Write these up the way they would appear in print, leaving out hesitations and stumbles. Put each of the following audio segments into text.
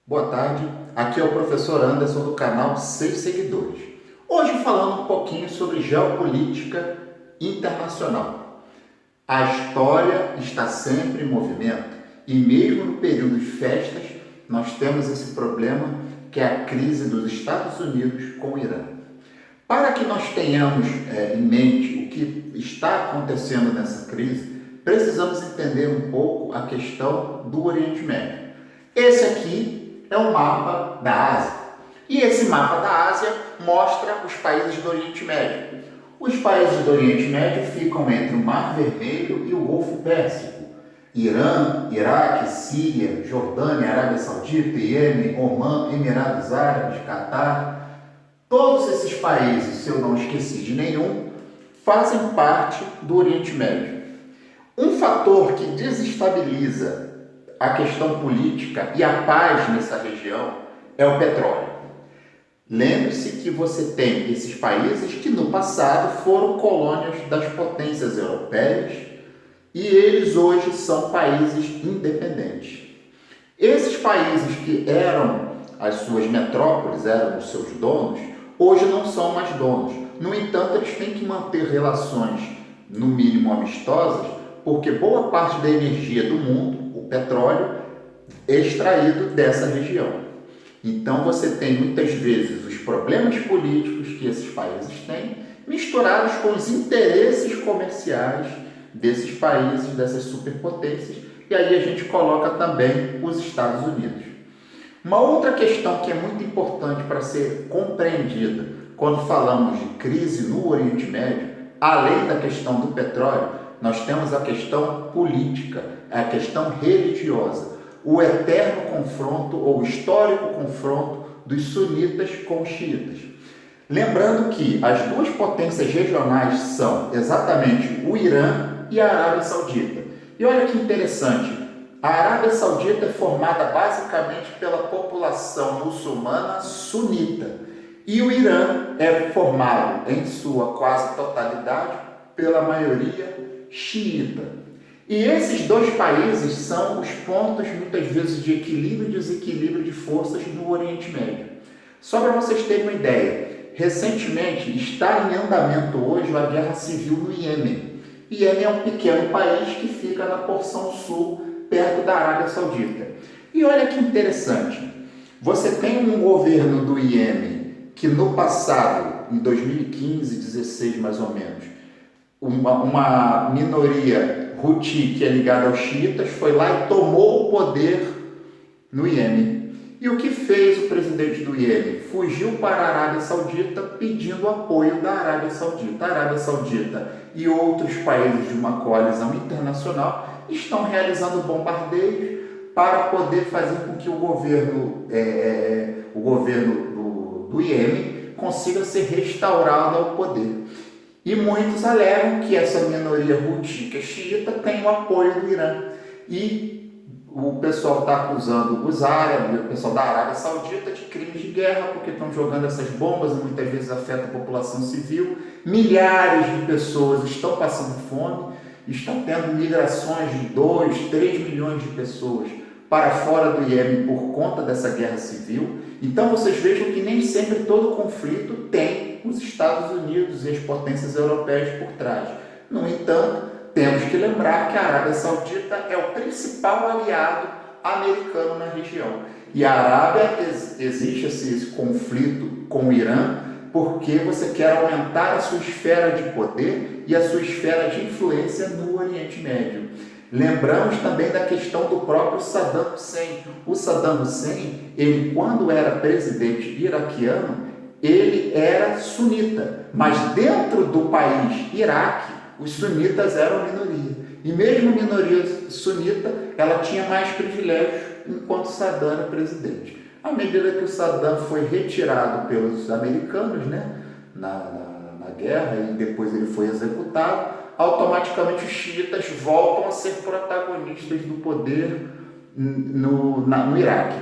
Boa tarde, aqui é o professor Anderson do canal 6 Seguidores. Hoje falando um pouquinho sobre geopolítica internacional. A história está sempre em movimento e mesmo no período de festas nós temos esse problema que é a crise dos Estados Unidos com o Irã. Para que nós tenhamos em mente o que está acontecendo nessa crise, precisamos entender um pouco a questão do Oriente Médio. Esse aqui é um mapa da Ásia. E esse mapa da Ásia mostra os países do Oriente Médio. Os países do Oriente Médio ficam entre o Mar Vermelho e o Golfo Pérsico. Irã, Iraque, Síria, Jordânia, Arábia Saudita, Iêmen, Omã, Emirados Árabes, Catar. Todos esses países, se eu não esqueci de nenhum, fazem parte do Oriente Médio. Um fator que desestabiliza a questão política e a paz nessa região é o petróleo. Lembre-se que você tem esses países que no passado foram colônias das potências europeias e eles hoje são países independentes. Esses países que eram as suas metrópoles, eram os seus donos, hoje não são mais donos. No entanto, eles têm que manter relações, no mínimo amistosas, porque boa parte da energia do mundo, o petróleo, é extraído dessa região. Então você tem muitas vezes os problemas políticos que esses países têm, misturados com os interesses comerciais desses países, dessas superpotências, e aí a gente coloca também os Estados Unidos. Uma outra questão que é muito importante para ser compreendida quando falamos de crise no Oriente Médio, além da questão do petróleo, nós temos a questão política, a questão religiosa, o eterno confronto ou histórico confronto dos sunitas com os xiitas. Lembrando que as duas potências regionais são exatamente o Irã e a Arábia Saudita. E olha que interessante, a Arábia Saudita é formada basicamente pela população muçulmana sunita e o Irã é formado em sua quase totalidade pela maioria xiita. E esses dois países são os pontos, muitas vezes, de equilíbrio e desequilíbrio de forças no Oriente Médio. Só para vocês terem uma ideia, recentemente está em andamento hoje a guerra civil no Iêmen. Iêmen é um pequeno país que fica na porção sul, perto da Arábia Saudita. E olha que interessante, você tem um governo do Iêmen que no passado, em 2015, 16 mais ou menos, uma minoria Houthi, que é ligada aos xiitas, foi lá e tomou o poder no Iêmen. E o que fez o presidente do Iêmen? Fugiu para a Arábia Saudita pedindo apoio da Arábia Saudita. A Arábia Saudita e outros países de uma coalizão internacional estão realizando bombardeios para poder fazer com que o governo do Iêmen consiga ser restaurado ao poder. E muitos alegam que essa minoria Houthi, que é xiita, tem o apoio do Irã. E o pessoal está acusando os árabes, o pessoal da Arábia Saudita, de crimes de guerra, porque estão jogando essas bombas e muitas vezes afeta a população civil. Milhares de pessoas estão passando fome, estão tendo migrações de 2, 3 milhões de pessoas para fora do Iêmen por conta dessa guerra civil. Então vocês vejam que nem sempre todo conflito tem os Estados Unidos e as potências europeias por trás. No entanto, temos que lembrar que a Arábia Saudita é o principal aliado americano na região. E a Arábia, existe esse conflito com o Irã, porque você quer aumentar a sua esfera de poder e a sua esfera de influência no Oriente Médio. Lembramos também da questão do próprio Saddam Hussein. O Saddam Hussein, ele quando era presidente iraquiano, ele era sunita, mas dentro do país Iraque, os sunitas eram minoria. E mesmo a minoria sunita, ela tinha mais privilégios enquanto Saddam era presidente. À medida que o Saddam foi retirado pelos americanos, na guerra, e depois ele foi executado, automaticamente os xiitas voltam a ser protagonistas do poder no Iraque.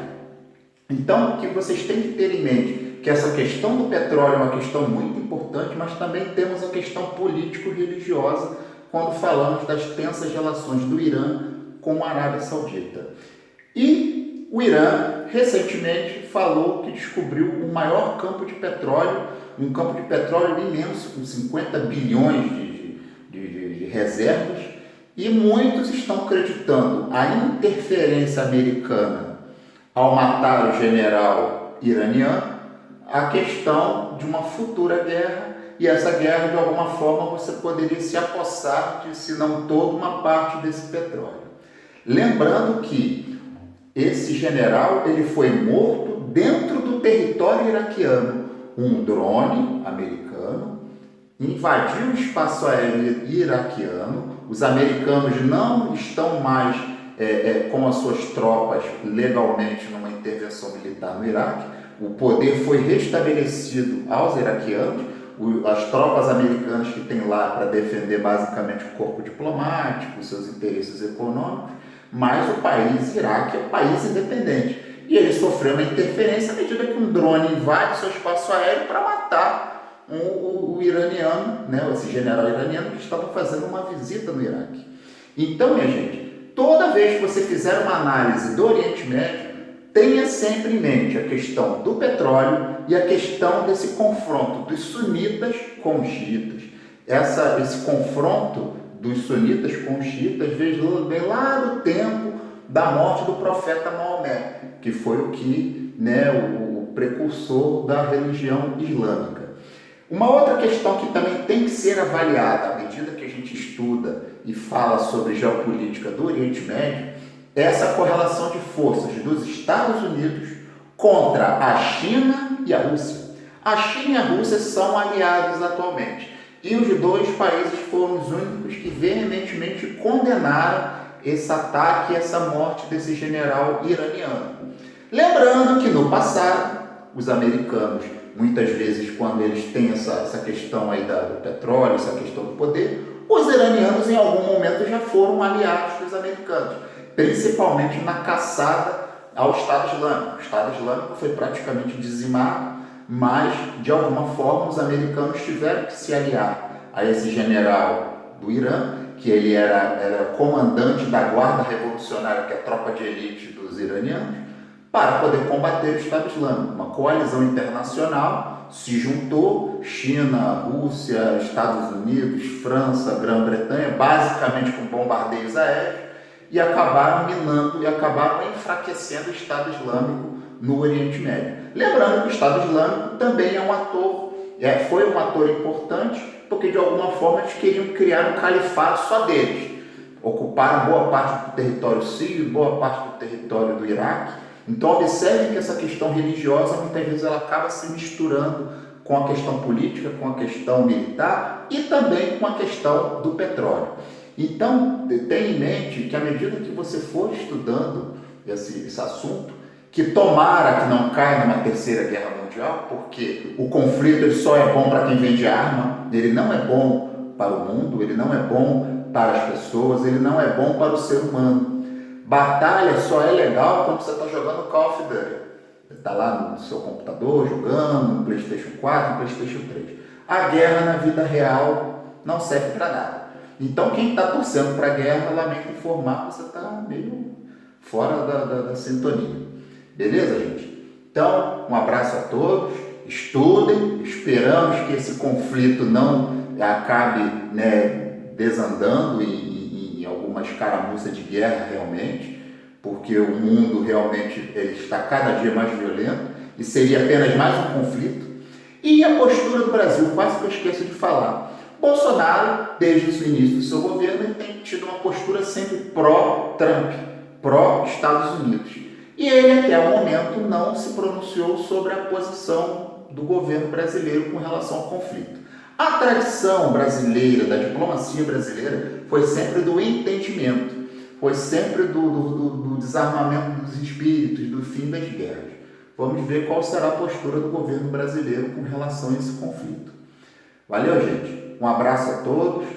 Então, o que vocês têm que ter em mente que essa questão do petróleo é uma questão muito importante, mas também temos a questão político-religiosa quando falamos das tensas relações do Irã com a Arábia Saudita. E O Irã recentemente falou que descobriu o maior campo de petróleo, um campo de petróleo imenso, com 50 bilhões de reservas, e muitos estão acreditando a interferência americana ao matar o general iraniano, a questão de uma futura guerra, e essa guerra, de alguma forma, você poderia se apossar de, se não toda, uma parte desse petróleo. Lembrando que esse general ele foi morto dentro do território iraquiano. Um drone americano invadiu o espaço aéreo iraquiano. Os americanos não estão mais com as suas tropas legalmente numa intervenção militar no Iraque. O poder foi restabelecido aos iraquianos. As tropas americanas que tem lá para defender basicamente o corpo diplomático, seus interesses econômicos, mas o país Iraque é um país independente. E ele sofreu uma interferência à medida que um drone invade seu espaço aéreo para matar o iraniano, né, esse general iraniano que estava fazendo uma visita no Iraque. Então, minha gente, toda vez que você fizer uma análise do Oriente Médio, tenha sempre em mente a questão do petróleo e a questão desse confronto dos sunitas com os xiitas. Esse confronto dos sunitas com os xiitas vem lá do tempo da morte do profeta Maomé, que foi o precursor da religião islâmica. Uma outra questão que também tem que ser avaliada à medida que a gente estuda e fala sobre geopolítica do Oriente Médio é essa correlação de forças dos Estados Unidos contra a China e a Rússia. A China e a Rússia são aliados atualmente. E os dois países foram os únicos que veementemente condenaram esse ataque e essa morte desse general iraniano. Lembrando que no passado, os americanos, muitas vezes, quando eles têm essa questão aí do petróleo, essa questão do poder, os iranianos em algum momento já foram aliados dos americanos, principalmente na caçada ao Estado Islâmico. O Estado Islâmico foi praticamente dizimado, mas, de alguma forma, os americanos tiveram que se aliar a esse general do Irã, que ele era comandante da Guarda Revolucionária, que é a tropa de elite dos iranianos, para poder combater o Estado Islâmico. Uma coalizão internacional se juntou, China, Rússia, Estados Unidos, França, Grã-Bretanha, basicamente com bombardeios aéreos, e acabaram minando e acabaram enfraquecendo o Estado Islâmico no Oriente Médio. Lembrando que o Estado Islâmico também é um ator, foi um ator importante, porque de alguma forma eles queriam criar um califado só deles. Ocuparam boa parte do território sírio, boa parte do território do Iraque. Então observem que essa questão religiosa muitas vezes ela acaba se misturando com a questão política, com a questão militar e também com a questão do petróleo. Então tenha em mente que à medida que você for estudando esse assunto, que tomara que não caia numa terceira guerra mundial, porque o conflito ele só é bom para quem vende arma, ele não é bom para o mundo, ele não é bom para as pessoas, ele não é bom para o ser humano. Batalha só é legal quando você está jogando Call of Duty. Você está lá no seu computador jogando, no PlayStation 4, no PlayStation 3. A guerra na vida real não serve para nada. Então quem está torcendo para a guerra, lamento informar, você está meio fora da sintonia. Beleza, gente? Então, um abraço a todos, estudem, esperamos que esse conflito não acabe desandando em alguma escaramuça de guerra realmente, porque o mundo realmente ele está cada dia mais violento e seria apenas mais um conflito. E a postura do Brasil, quase que eu esqueço de falar. Bolsonaro, desde o início do seu governo, ele tem tido uma postura sempre pró-Trump, pró-Estados Unidos. E ele, até o momento, não se pronunciou sobre a posição do governo brasileiro com relação ao conflito. A tradição brasileira, da diplomacia brasileira, foi sempre do entendimento, foi sempre do desarmamento dos espíritos, do fim das guerras. Vamos ver qual será a postura do governo brasileiro com relação a esse conflito. Valeu, gente. Um abraço a todos.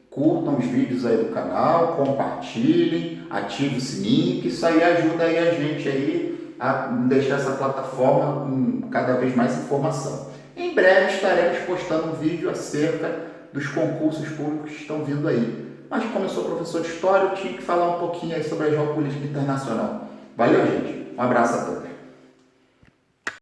Curtam os vídeos aí do canal, compartilhem, ativem o sininho, que isso aí ajuda aí a gente aí a deixar essa plataforma com cada vez mais informação. Em breve estaremos postando um vídeo acerca dos concursos públicos que estão vindo aí. Mas como eu sou professor de História, eu tinha que falar um pouquinho aí sobre a geopolítica internacional. Valeu, gente! Um abraço a todos.